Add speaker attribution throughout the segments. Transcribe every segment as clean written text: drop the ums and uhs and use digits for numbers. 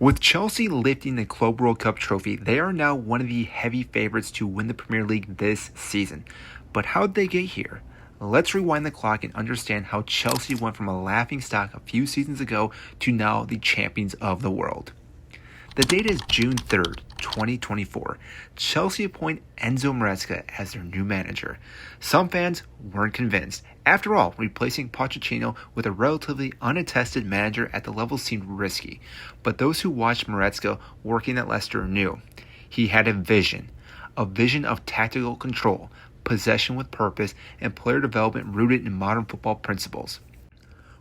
Speaker 1: With Chelsea lifting the Club World Cup trophy, they are now one of the heavy favorites to win the Premier League this season. But how'd they get here? Let's rewind the clock and understand how Chelsea went from a laughingstock a few seasons ago to now the champions of the world. The date is June 3rd, 2024. Chelsea appoint Enzo Fernandez as their new manager. Some fans weren't convinced. After all, replacing Pochettino with a relatively unattested manager at the level seemed risky. But those who watched Fernandez working at Leicester knew he had a vision of tactical control, possession with purpose, and player development rooted in modern football principles.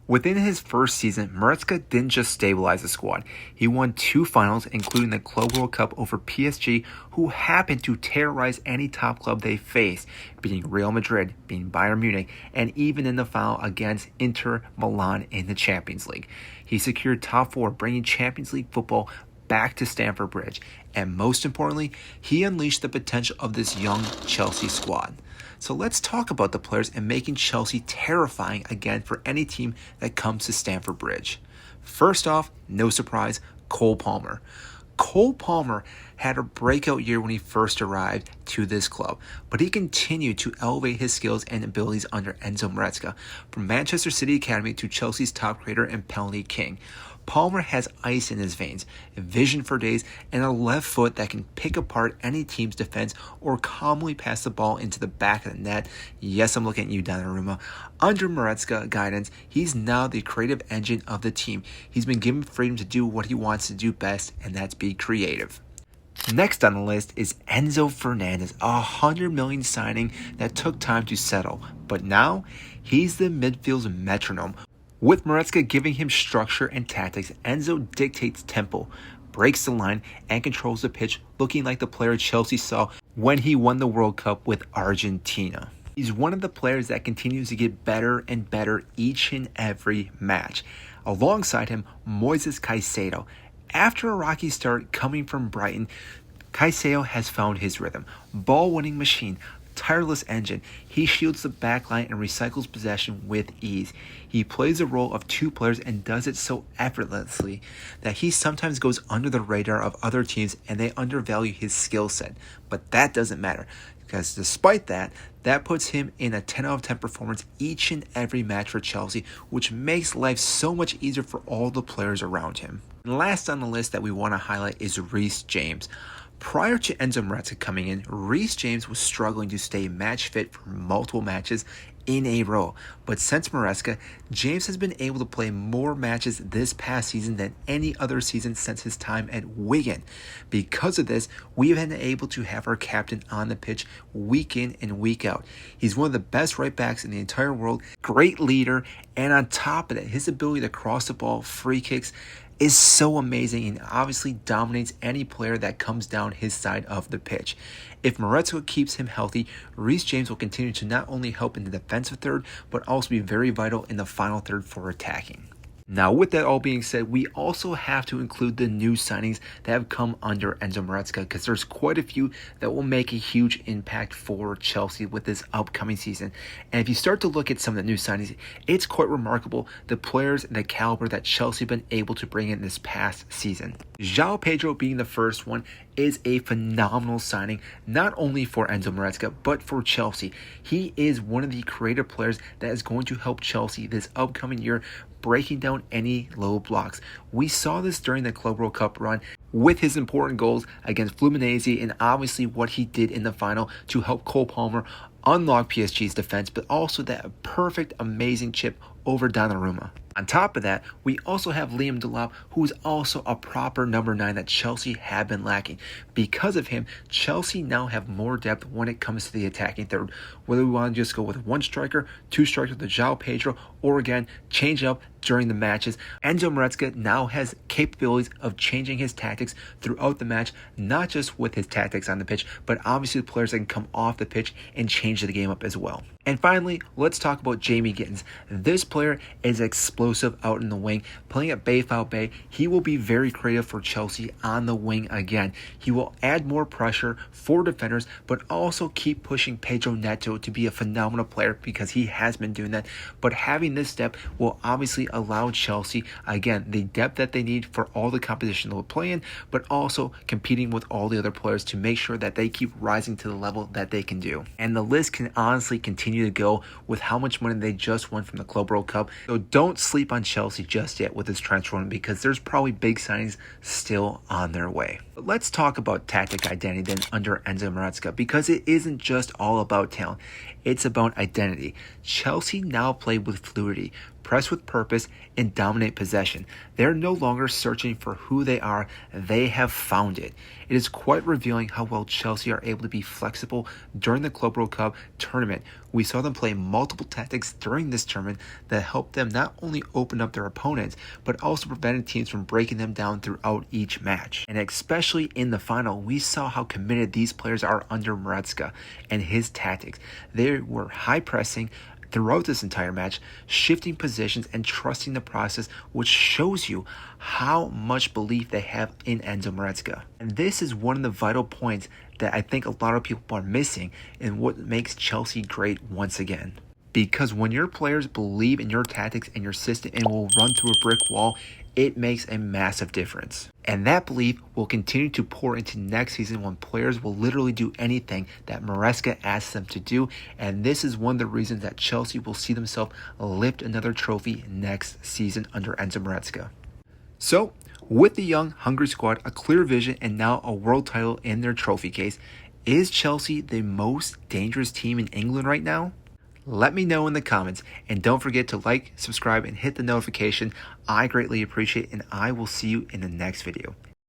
Speaker 1: Within his first season, Fernandez didn't just stabilize the squad. He won 2 finals, including the Club World Cup over PSG, who happened to terrorize any top club they faced, beating Real Madrid, beating Bayern Munich, and even in the final against Inter Milan in the Champions League. He secured top 4, bringing Champions League football back to Stamford Bridge. And most importantly, he unleashed the potential of this young Chelsea squad. So let's talk about the players and making Chelsea terrifying again for any team that comes to Stamford Bridge. First off, no surprise, Cole Palmer. Cole Palmer had a breakout year when he first arrived to this club, but he continued to elevate his skills and abilities under Enzo Fernandez. From Manchester City Academy to Chelsea's top creator and penalty king, Palmer has ice in his veins, vision for days, and a left foot that can pick apart any team's defense or calmly pass the ball into the back of the net. Yes, I'm looking at you, Donnarumma. Under Fernandez's guidance, he's now the creative engine of the team. He's been given freedom to do what he wants to do best, and that's be creative. Next on the list is Enzo Fernandez, a $100 million signing that took time to settle. But now, he's the midfield's metronome. With Fernandez giving him structure and tactics, Enzo dictates tempo, breaks the line, and controls the pitch, looking like the player Chelsea saw when he won the World Cup with Argentina. He's one of the players that continues to get better and better each and every match. Alongside him, Moises Caicedo. After a rocky start coming from Brighton, Caicedo has found his rhythm. Ball-winning machine, tireless engine. He shields the backline and recycles possession with ease. He plays the role of 2 players and does it so effortlessly that he sometimes goes under the radar of other teams and they undervalue his skill set. But that doesn't matter, because despite that, that puts him in a 10 out of 10 performance each and every match for Chelsea, which makes life so much easier for all the players around him. And last on the list that we want to highlight is Rhys James. Prior to Enzo Fernandez coming in, Rhys James was struggling to stay match fit for multiple matches in a row. But since Fernandez, James has been able to play more matches this past season than any other season since his time at Wigan. Because of this, we've been able to have our captain on the pitch week in and week out. He's one of the best right backs in the entire world, great leader, and on top of that, his ability to cross the ball, free kicks, is so amazing and obviously dominates any player that comes down his side of the pitch. If Fernandez keeps him healthy, Rhys James will continue to not only help in the defensive third, but also be very vital in the final third for attacking. Now, with that all being said, we also have to include the new signings that have come under Enzo Fernandez, because there's quite a few that will make a huge impact for Chelsea with this upcoming season. And if you start to look at some of the new signings, it's quite remarkable the players and the caliber that Chelsea have been able to bring in this past season. João Pedro being the first one is a phenomenal signing, not only for Enzo Fernandez, but for Chelsea. He is one of the creative players that is going to help Chelsea this upcoming year, breaking down any low blocks. We saw this during the Club World Cup run with his important goals against Fluminense and obviously what he did in the final to help Cole Palmer unlock PSG's defense, but also that perfect, amazing chip over Donnarumma. On top of that, we also have Liam Delap, who is also a proper number 9 that Chelsea have been lacking. Because of him, Chelsea now have more depth when it comes to the attacking third. Whether we want to just go with 1 striker, 2 strikers with João Pedro, or again, change up during the matches. Enzo Fernandez now has capabilities of changing his tactics throughout the match, not just with his tactics on the pitch, but obviously the players that can come off the pitch and change the game up as well. And finally, let's talk about Jamie Gittins. This player is explosive explosive out in the wing, playing at bay foul bay. He will be very creative for Chelsea on the wing again. He will add more pressure for defenders, but also keep pushing Pedro Neto to be a phenomenal player because he has been doing that. But having this depth will obviously allow Chelsea, again, the depth that they need for all the competition they'll play in, but also competing with all the other players to make sure that they keep rising to the level that they can do. And the list can honestly continue to go with how much money they just won from the Club World Cup. So don't sleep on Chelsea just yet with this transfer run because there's probably big signings still on their way. But let's talk about tactic identity then under Enzo Maresca, because it isn't just all about talent. It's about identity. Chelsea now play with fluidity, press with purpose, and dominate possession. They're no longer searching for who they are, they have found it. It is quite revealing how well Chelsea are able to be flexible during the Club World Cup tournament. We saw them play multiple tactics during this tournament that helped them not only open up their opponents, but also prevented teams from breaking them down throughout each match. And especially in the final, we saw how committed these players are under Maresca and his tactics. They were high pressing throughout this entire match, shifting positions and trusting the process, which shows you how much belief they have in Enzo Maresca. And this is one of the vital points that I think a lot of people are missing in what makes Chelsea great once again. Because when your players believe in your tactics and your system and will run through a brick wall, it makes a massive difference. And that belief will continue to pour into next season when players will literally do anything that Maresca asks them to do. And this is one of the reasons that Chelsea will see themselves lift another trophy next season under Enzo Maresca. So, with the young, hungry squad, a clear vision, and now a world title in their trophy case, is Chelsea the most dangerous team in England right now? Let me know in the comments, and don't forget to like, subscribe, and hit the notification. I greatly appreciate it, and I will see you in the next video.